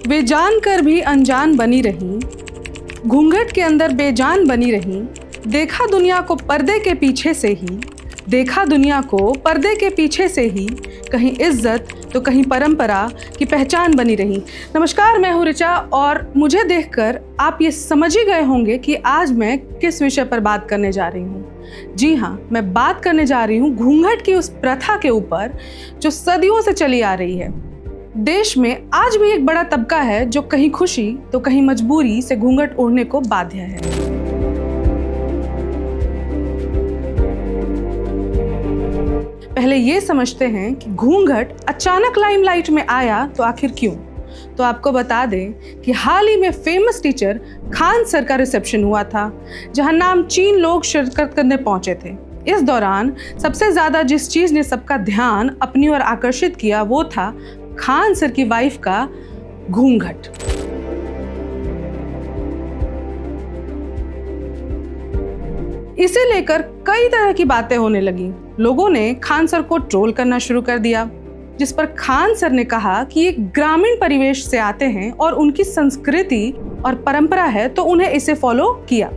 वे जानकर भी अनजान बनी रहीं, घूंघट के अंदर बेजान बनी रहीं। देखा दुनिया को पर्दे के पीछे से ही, देखा दुनिया को पर्दे के पीछे से ही, कहीं इज्जत तो कहीं परंपरा की पहचान बनी रही। नमस्कार, मैं हूँ ऋचा और मुझे देखकर आप ये समझ ही गए होंगे कि आज मैं किस विषय पर बात करने जा रही हूँ। जी हाँ, मैं बात करने जा रही हूँ घूंघट की उस प्रथा के ऊपर जो सदियों से चली आ रही है। देश में आज भी एक बड़ा तबका है जो कहीं खुशी तो कहीं मजबूरी से घूंघट ओढ़ने को बाध्य है। पहले ये समझते हैं कि घूंघट अचानक लाइमलाइट में आया तो आखिर क्यों। तो आपको बता दें कि हाल ही में फेमस टीचर खान सर का रिसेप्शन हुआ था, जहां नामचीन लोग शिरकत करने पहुंचे थे। इस दौरान सबसे ज्यादा जिस चीज ने सबका ध्यान अपनी ओर आकर्षित किया वो था खान सर की वाइफ का घूंघट। इसे लेकर कई तरह की बातें होने लगी। लोगों ने खान सर को ट्रोल करना शुरू कर दिया, जिस पर खान सर ने कहा कि एक ग्रामीण परिवेश से आते हैं और उनकी संस्कृति और परंपरा है तो उन्हें इसे फॉलो किया।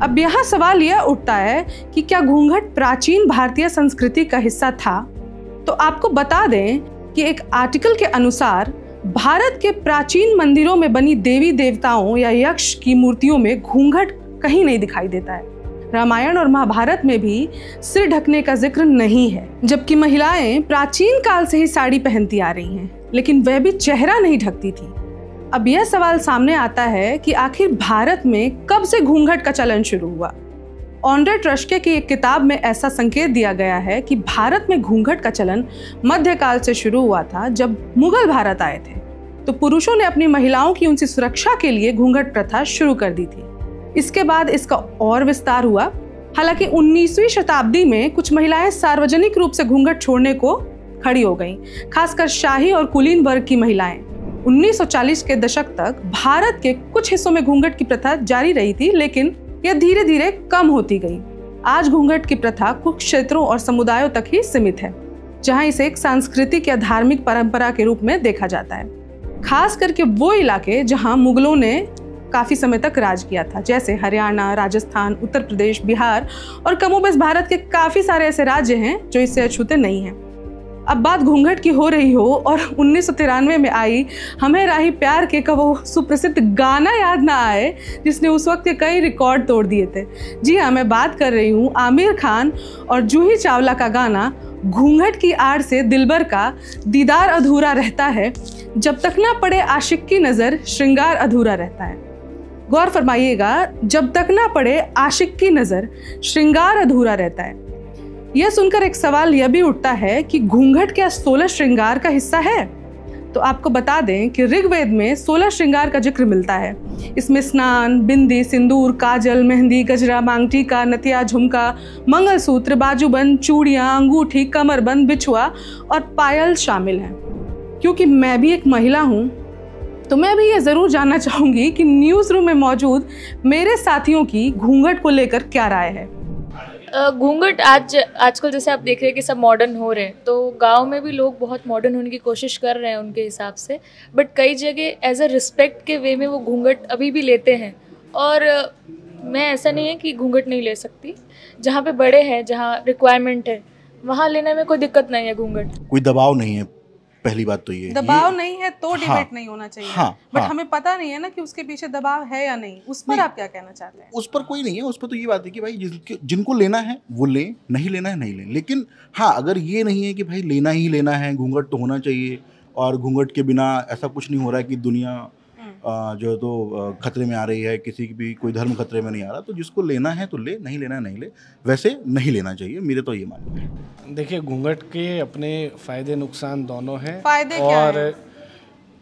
अब यहाँ सवाल यह उठता है कि क्या घूंघट प्राचीन भारतीय संस्कृति का हिस्सा था? तो आपको बता दें कि एक आर्टिकल के अनुसार भारत के प्राचीन मंदिरों में बनी देवी देवताओं या यक्ष की मूर्तियों में घूंघट कहीं नहीं दिखाई देता है। रामायण और महाभारत में भी सिर ढकने का जिक्र नहीं है, जबकि महिलाएं प्राचीन काल से ही साड़ी पहनती आ रही हैं, लेकिन वह भी चेहरा नहीं ढकती थी। अब यह सवाल सामने आता है कि आखिर भारत में कब से घूंघट का चलन शुरू हुआ। ऑन्ड्रे ट्रस्के की एक किताब में ऐसा संकेत दिया गया है कि भारत में घूंघट का चलन मध्यकाल से शुरू हुआ था, जब मुगल भारत आए थे तो पुरुषों ने अपनी महिलाओं की उनकी सुरक्षा के लिए घूंघट प्रथा शुरू कर दी थी। इसके बाद इसका और विस्तार हुआ। हालांकि 19वीं शताब्दी में कुछ महिलाएं सार्वजनिक रूप से घूंघट छोड़ने को खड़ी हो गईं, खासकर शाही और कुलीन वर्ग की महिलाएं। 1940 के दशक तक भारत के कुछ हिस्सों में घूंघट की प्रथा जारी रही थी, लेकिन यह धीरे धीरे कम होती गई। आज घूंघट की प्रथा कुछ क्षेत्रों और समुदायों तक ही सीमित है, जहां इसे एक सांस्कृतिक या धार्मिक परंपरा के रूप में देखा जाता है। खास करके वो इलाके जहां मुगलों ने काफी समय तक राज किया था, जैसे हरियाणा, राजस्थान, उत्तर प्रदेश, बिहार और कमोबेश भारत के काफी सारे ऐसे राज्य हैं जो इससे अछूते नहीं हैं। अब बात घूंघट की हो रही हो और 1993 में आई हमें राही प्यार के का वो सुप्रसिद्ध गाना याद ना आए, जिसने उस वक्त के कई रिकॉर्ड तोड़ दिए थे। जी हाँ, मैं बात कर रही हूँ आमिर खान और जूही चावला का गाना घूंघट की आड़ से दिलबर का दीदार अधूरा रहता है, जब तक ना पड़े आशिक की नजर श्रृंगार अधूरा रहता है। गौर फरमाइएगा, जब तक ना पड़े आशिक की नजर श्रृंगार अधूरा रहता है। यह सुनकर एक सवाल यह भी उठता है कि घूंघट क्या 16 श्रृंगार का हिस्सा है? तो आपको बता दें कि ऋग्वेद में 16 श्रृंगार का जिक्र मिलता है। इसमें स्नान, बिंदी, सिंदूर, काजल, मेहंदी, गजरा, मांग टीका, नथिया, झुमका, मंगलसूत्र, बाजूबंद, चूड़ियां, अंगूठी, कमरबंद, बिछुआ और पायल शामिल हैं। क्योंकि मैं भी एक महिला हूँ तो मैं भी ये ज़रूर जानना चाहूँगी कि न्यूज़ रूम में मौजूद मेरे साथियों की घूंघट को लेकर क्या राय है। घूंघट आजकल जैसे आप देख रहे हैं कि सब मॉडर्न हो रहे हैं, तो गांव में भी लोग बहुत मॉडर्न होने की कोशिश कर रहे हैं उनके हिसाब से, बट कई जगह एज अ रिस्पेक्ट के वे में वो घूंघट अभी भी लेते हैं। और मैं ऐसा नहीं है कि घूंघट नहीं ले सकती, जहाँ पे बड़े हैं, जहाँ रिक्वायरमेंट है वहाँ लेने में कोई दिक्कत नहीं है। घूंघट कोई दबाव नहीं है, पहली बात तो ये दबाव नहीं है तो डिबेट हाँ, नहीं होना चाहिए। बट हमें पता नहीं है ना कि उसके पीछे दबाव है या नहीं। उस पर आप क्या कहना चाहते हैं? उस पर कोई नहीं है। उस पर तो ये बात है कि भाई जिनको लेना है वो लें, नहीं लेना है नहीं लें। लेकिन हाँ, अगर ये नहीं है कि भाई लेना ही लेना है, घूंघट तो होना चाहिए और घूंघट के बिना ऐसा कुछ नहीं हो रहा है कि दुनिया जो है तो खतरे में आ रही है, किसी की भी कोई धर्म खतरे में नहीं आ रहा, तो जिसको लेना है तो ले, नहीं लेना है नहीं ले। वैसे नहीं लेना चाहिए, मेरे तो ये मानना है। देखिए, घूंघट के अपने फ़ायदे नुकसान दोनों हैं। फायदे क्या हैं?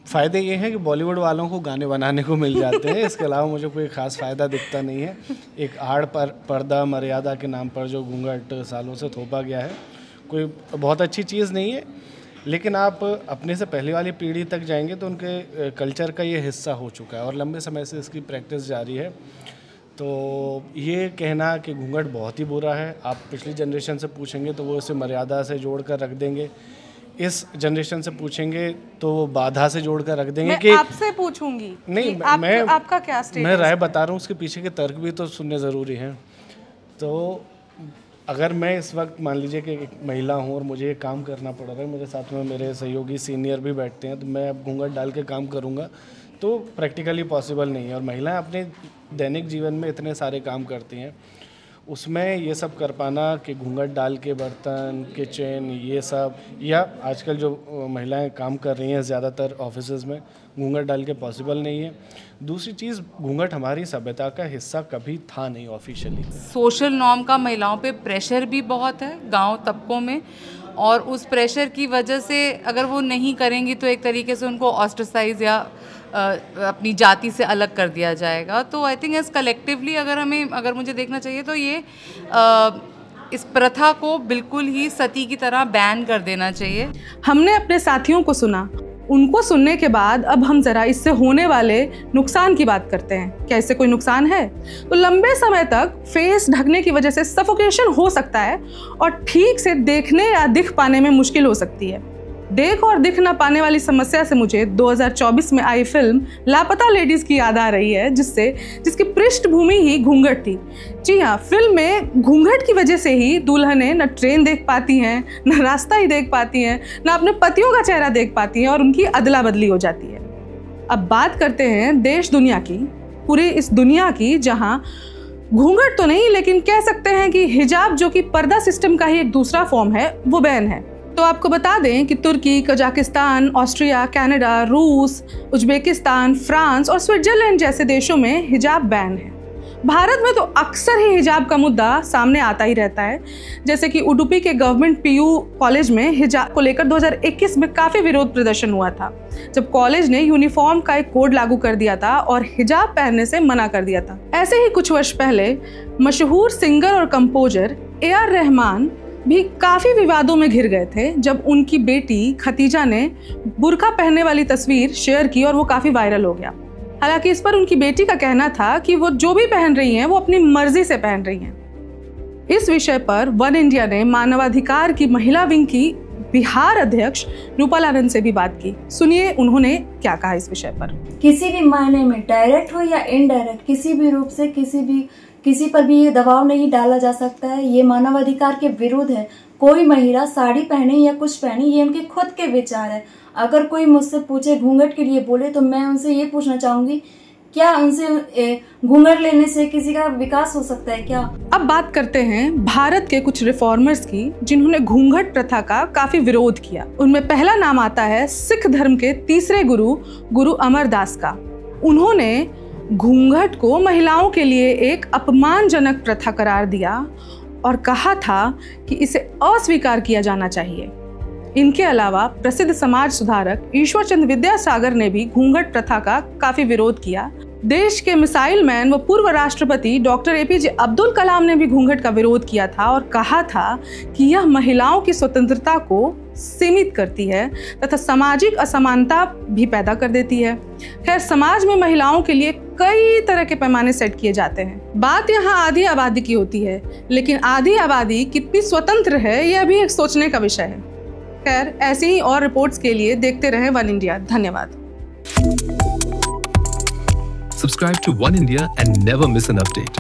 फ़ायदे ये हैं कि बॉलीवुड वालों को गाने बनाने को मिल जाते हैं। इसके अलावा मुझे कोई ख़ास फ़ायदा दिखता नहीं है। एक आड़ पर पर्दा मर्यादा के नाम पर जो घूंघट सालों से थोपा गया है, कोई बहुत अच्छी चीज़ नहीं है। लेकिन आप अपने से पहले वाली पीढ़ी तक जाएंगे तो उनके कल्चर का ये हिस्सा हो चुका है और लंबे समय से इसकी प्रैक्टिस जारी है। तो ये कहना कि घूंघट बहुत ही बुरा है, आप पिछली जनरेशन से पूछेंगे तो वो इसे मर्यादा से जोड़ कर रख देंगे इस जनरेशन से पूछेंगे तो वो बाधा से जोड़ कर रख देंगे मैं कि आपसे पूछूंगी नहीं, मैं आपका क्या स्टेटस? मैं राय बता रहा हूँ, उसके पीछे के तर्क भी तो सुनने ज़रूरी हैं। तो अगर मैं इस वक्त मान लीजिए कि एक महिला हूँ और मुझे ये काम करना पड़ रहा है, मेरे साथ में मेरे सहयोगी सीनियर भी बैठते हैं, तो मैं अब घूंघट डाल के काम करूँगा तो प्रैक्टिकली पॉसिबल नहीं है। और महिलाएं अपने दैनिक जीवन में इतने सारे काम करती हैं, उसमें ये सब कर पाना कि घूंघट डाल के बर्तन, किचन, ये सब, या आजकल जो महिलाएं काम कर रही हैं ज़्यादातर ऑफिसेज़ में, घूंघट डाल के पॉसिबल नहीं है। दूसरी चीज़, घूंघट हमारी सभ्यता का हिस्सा कभी था नहीं ऑफिशियली। सोशल नॉर्म का महिलाओं पे प्रेशर भी बहुत है गांव तबकों में, और उस प्रेशर की वजह से अगर वो नहीं करेंगी तो एक तरीके से उनको ऑस्ट्रसाइज या अपनी जाति से अलग कर दिया जाएगा। तो आई थिंक एज कलेक्टिवली अगर मुझे देखना चाहिए तो ये इस प्रथा को बिल्कुल ही सती की तरह बैन कर देना चाहिए। हमने अपने साथियों को सुना, उनको सुनने के बाद अब हम जरा इससे होने वाले नुकसान की बात करते हैं। क्या इससे कोई नुकसान है? तो लंबे समय तक फेस ढकने की वजह से सफोकेशन हो सकता है और ठीक से देखने या दिख पाने में मुश्किल हो सकती है। देख और दिख ना पाने वाली समस्या से मुझे 2024 में आई फिल्म लापता लेडीज की याद आ रही है, जिसकी पृष्ठभूमि ही घूंघट थी। जी हाँ, फिल्म में घूंघट की वजह से ही दुल्हनें न ट्रेन देख पाती हैं, न रास्ता ही देख पाती हैं, न अपने पतियों का चेहरा देख पाती हैं और उनकी अदला बदली हो जाती है। अब बात करते हैं देश दुनिया की, पूरी इस दुनिया की, जहाँ घूंघट तो नहीं लेकिन कह सकते हैं कि हिजाब, जो कि पर्दा सिस्टम का ही एक दूसरा फॉर्म है, वो बैन है। तो आपको बता दें कि तुर्की, कजाकिस्तान, ऑस्ट्रिया, कनाडा, रूस, उज्बेकिस्तान, फ्रांस और स्विट्जरलैंड जैसे देशों में हिजाब बैन है। भारत में तो अक्सर ही हिजाब का मुद्दा सामने आता ही रहता है, जैसे कि उडुपी के गवर्नमेंट पीयू कॉलेज में हिजाब को लेकर 2021 में काफ़ी विरोध प्रदर्शन हुआ था, जब कॉलेज ने यूनिफॉर्म का एक कोड लागू कर दिया था और हिजाब पहनने से मना कर दिया था। ऐसे ही कुछ वर्ष पहले मशहूर सिंगर और कंपोजर AR रहमान भी काफ़ी विवादों में घिर गए थे, जब उनकी बेटी खतीजा ने बुर्का पहनने वाली तस्वीर शेयर की और वो काफ़ी वायरल हो गया। हालांकि इस पर उनकी बेटी का कहना था कि वो जो भी पहन रही हैं वो अपनी मर्जी से पहन रही हैं। इस विषय पर वन इंडिया ने मानवाधिकार की महिला विंग की बिहार अध्यक्ष रूपाल आनंद से भी बात की। सुनिए उन्होंने क्या कहा इस विषय पर। किसी भी मायने में, डायरेक्ट हो या इनडायरेक्ट, किसी भी रूप से किसी पर भी ये दबाव नहीं डाला जा सकता है। ये मानवाधिकार के विरुद्ध है। कोई महिला साड़ी पहने या कुछ पहने, ये उनके खुद के विचार है। अगर कोई मुझसे पूछे घूंघट के लिए बोले तो मैं उनसे ये पूछना चाहूंगी, क्या उनसे घूंघट लेने से किसी का विकास हो सकता है क्या? अब बात करते हैं भारत के कुछ रिफॉर्मर्स की, जिन्होंने घूंघट प्रथा का काफी विरोध किया। उनमें पहला नाम आता है सिख धर्म के तीसरे गुरु अमरदास का। उन्होंने घूंघट को महिलाओं के लिए एक अपमानजनक प्रथा करार दिया और कहा था कि इसे अस्वीकार किया जाना चाहिए। इनके अलावा प्रसिद्ध समाज सुधारक ईश्वर चंद्र विद्यासागर ने भी घूंघट प्रथा का काफी विरोध किया। देश के मिसाइल मैन व पूर्व राष्ट्रपति डॉक्टर APJ अब्दुल कलाम ने भी घूंघट का विरोध किया था और कहा था कि यह महिलाओं की स्वतंत्रता को सीमित करती है तथा सामाजिक असमानता भी पैदा कर देती है। खैर, समाज में महिलाओं के लिए कई तरह के पैमाने सेट किए जाते हैं। बात यहाँ आधी आबादी की होती है, लेकिन आधी आबादी कितनी स्वतंत्र है यह भी एक सोचने का विषय है। खैर, ऐसी ही और रिपोर्ट्स के लिए देखते रहें वन इंडिया। धन्यवाद। Subscribe to One India and never miss an update.